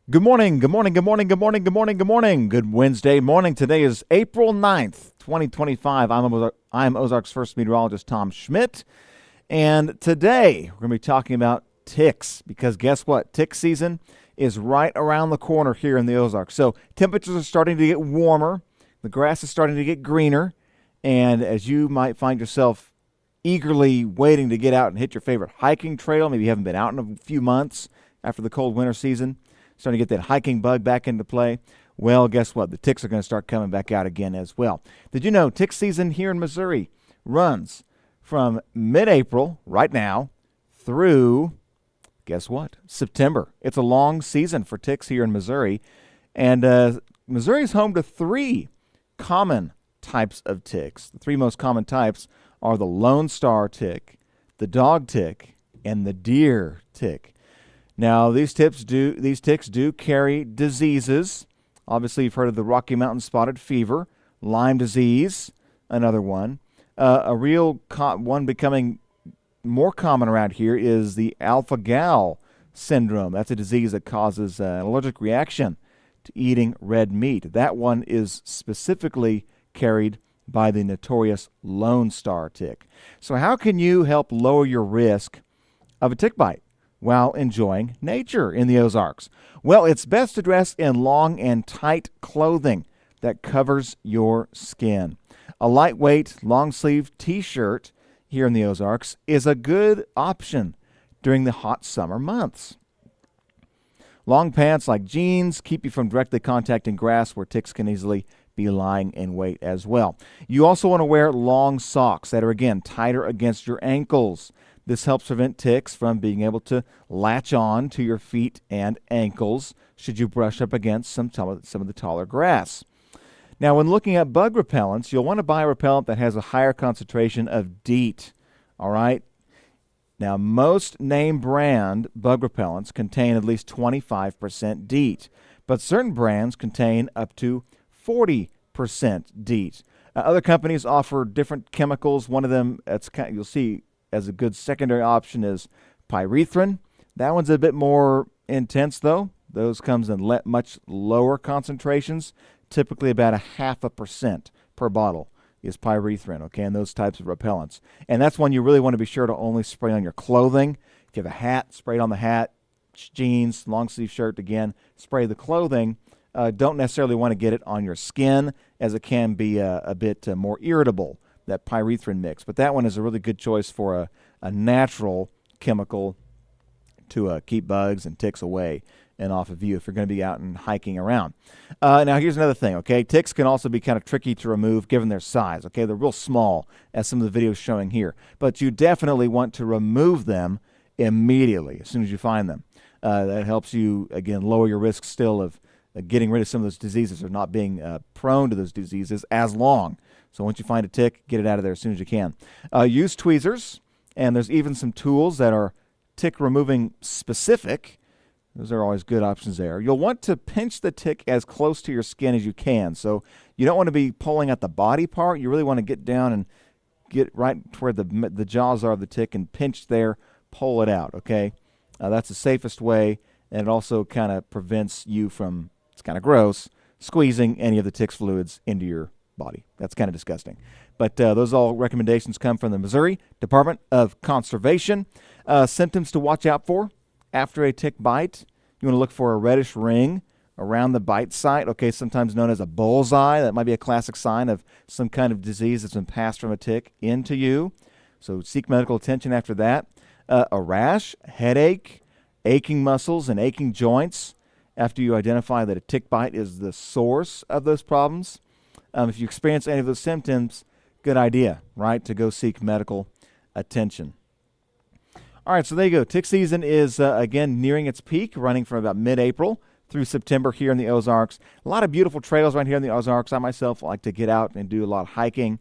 Good morning, good morning, good morning, good morning, good morning, good morning. Good Wednesday morning. Today is April 9th, 2025. I'm Ozarks first meteorologist Tom Schmidt. And today we're going to be talking about ticks because guess what? Tick season is right around the corner here in the Ozarks. So temperatures are starting to get warmer, the grass is starting to get greener. And as you might find yourself eagerly waiting to get out and hit your favorite hiking trail, maybe you haven't been out in a few months after the cold winter season, starting to get that hiking bug back into play. Well, guess what? The ticks are going to start coming back out again as well. Did you know tick season here in Missouri runs from mid-April, right now, through, guess what? September. It's a long season for ticks here in Missouri. And Missouri is home to three common types of ticks. The three most common types are the Lone Star tick, the dog tick, and the deer tick. Now, these ticks do carry diseases. Obviously, you've heard of the Rocky Mountain spotted fever, Lyme disease, another one. One becoming more common around here is the alpha-gal syndrome. That's a disease that causes an allergic reaction to eating red meat. That one is specifically carried by the notorious Lone Star tick. So how can you help lower your risk of a tick bite while enjoying nature in the Ozarks? Well, it's best to dress in long and tight clothing that covers your skin. A lightweight, long-sleeve t-shirt here in the Ozarks is a good option during the hot summer months. Long pants like jeans keep you from directly contacting grass where ticks can easily be lying in wait as well. You also want to wear long socks that are, again, tighter against your ankles. This helps prevent ticks from being able to latch on to your feet and ankles should you brush up against some of the taller grass. Now, when looking at bug repellents, you'll want to buy a repellent that has a higher concentration of DEET. All right? Now, most name brand bug repellents contain at least 25% DEET, but certain brands contain up to 40% DEET. Other companies offer different chemicals. One of them, you'll see as a good secondary option, is pyrethrin. That one's a bit more intense, though. Those comes in much lower concentrations, typically about 0.5% per bottle is pyrethrin, okay, and those types of repellents. And that's one you really want to be sure to only spray on your clothing. If you have a hat, spray it on the hat. Jeans, long sleeve shirt, again, spray the clothing. Don't necessarily want to get it on your skin, as it can be a bit more irritable, that pyrethrin mix. But that one is a really good choice for a natural chemical to keep bugs and ticks away and off of you if you're going to be out and hiking around. Now, here's another thing, okay? Ticks can also be kind of tricky to remove given their size, okay? They're real small, as some of the videos showing here. But you definitely want to remove them immediately as soon as you find them. That helps you, again, lower your risk still of getting rid of some of those diseases or not being prone to those diseases as long. So once you find a tick, get it out of there as soon as you can. Use tweezers, and there's even some tools that are tick removing specific. Those are always good options there. You'll want to pinch the tick as close to your skin as you can. So you don't want to be pulling at the body part. You really want to get down and get right where the jaws are of the tick and pinch there, pull it out, okay? That's the safest way, and it also kind of prevents you from, it's kind of gross, squeezing any of the tick's fluids into your body. That's kind of disgusting. But those all recommendations come from the Missouri Department of Conservation. Symptoms to watch out for after a tick bite. You want to look for a reddish ring around the bite site, okay, sometimes known as a bullseye. That might be a classic sign of some kind of disease that's been passed from a tick into you. So seek medical attention after that. A rash, headache, aching muscles, and aching joints after you identify that a tick bite is the source of those problems. If you experience any of those symptoms, good idea, right, to go seek medical attention. All right, so there you go. Tick season is, again, nearing its peak, running from about mid-April through September here in the Ozarks. A lot of beautiful trails right here in the Ozarks. I myself like to get out and do a lot of hiking.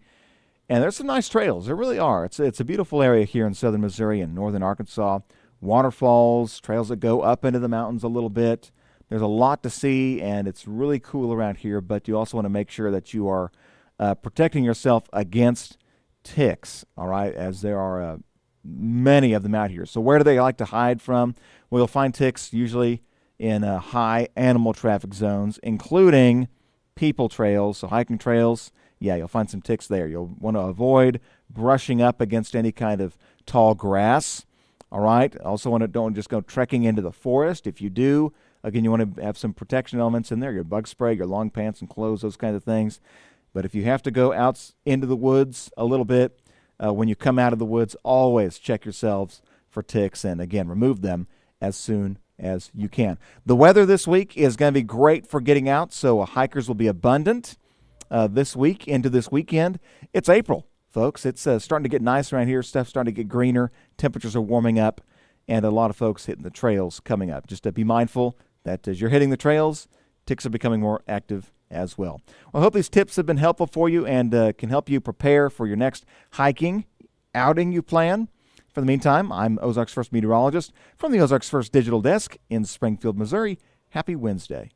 And there's some nice trails. There really are. It's a beautiful area here in southern Missouri and northern Arkansas. Waterfalls, trails that go up into the mountains a little bit. There's a lot to see, and it's really cool around here, but you also want to make sure that you are protecting yourself against ticks, all right, as there are many of them out here. So where do they like to hide from? Well, you'll find ticks usually in high animal traffic zones, including people trails, so hiking trails. Yeah, you'll find some ticks there. You'll want to avoid brushing up against any kind of tall grass. All right. Also, don't just go trekking into the forest. If you do, again, you want to have some protection elements in there: your bug spray, your long pants and clothes, those kinds of things. But if you have to go out into the woods a little bit, when you come out of the woods, always check yourselves for ticks, and again, remove them as soon as you can. The weather this week is going to be great for getting out, so hikers will be abundant this week into this weekend. It's April, folks. It's starting to get nice around here. Stuff's starting to get greener. Temperatures are warming up, and a lot of folks hitting the trails coming up. Just be mindful that as you're hitting the trails, ticks are becoming more active as well. Well, I hope these tips have been helpful for you and can help you prepare for your next hiking outing you plan. For the meantime, I'm Ozarks First Meteorologist from the Ozarks First Digital Desk in Springfield, Missouri. Happy Wednesday.